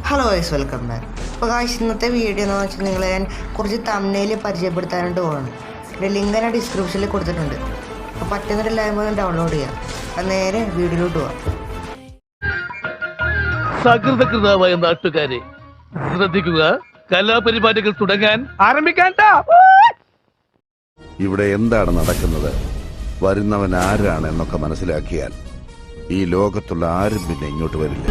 Hello guys, welcome back. അപ്പോൾ guys, ഇന്നത്തെ video എന്ന് വെച്ചാൽ നിങ്ങളെ ഞാൻ കുറച്ച് തംബ്നെയിൽ പരിചയപ്പെടുത്താനായിട്ട് പോകണം. എൻ്റെ ലിങ്ക് ഞാൻ ഡിസ്ക്രിപ്ഷനിൽ കൊടുത്തിട്ടുണ്ട്. അപ്പോൾ പറ്റുന്നവരെല്ലാവരും ഡൗൺലോഡ് ചെയ്യാം. അപ്പം നേരെ വീഡിയോയിലോട്ട് പോവാം. സകൃതകൃതമായ നാട്ടുകാരെ ശ്രദ്ധിക്കുക, കലാപരിപാടികൾ തുടങ്ങാൻ ആരംഭിക്കാൻ. ഇവിടെ എന്താണ് നടക്കുന്നത്, വരുന്നവൻ ആരാണ് എന്നൊക്കെ മനസ്സിലാക്കിയാൽ ഈ ലോകത്തുള്ള ആരും പിന്നെ ഇങ്ങോട്ട് വരില്ല.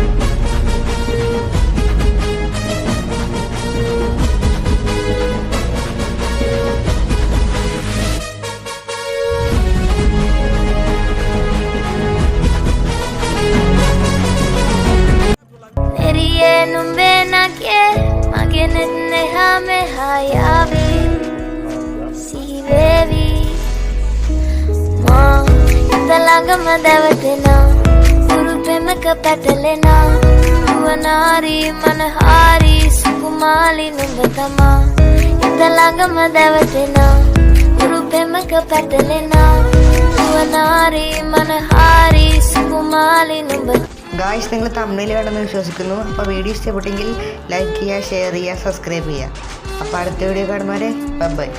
Lagamadavatina Guru Premaka Patalena Uvanari Manahari Sukumali Numbatama Lagamadavatina Guru Premaka Patalena Uvanari Manahari Sukumali Numbatama. Guys, നിങ്ങൾ തംബ്നെയിൽ വേണമെന്ന് വിശ്വസിക്കുന്നു. അപ്പോൾ വീഡിയോ ഇഷ്ടപ്പെട്ടെങ്കിൽ ലൈക്ക് ചെയ്യുക, ഷെയർ ചെയ്യുക, സബ്സ്ക്രൈബ് ചെയ്യുക. അപ്പോൾ അടുത്ത വീഡിയോ കാണുമ്പോൾ ബൈ.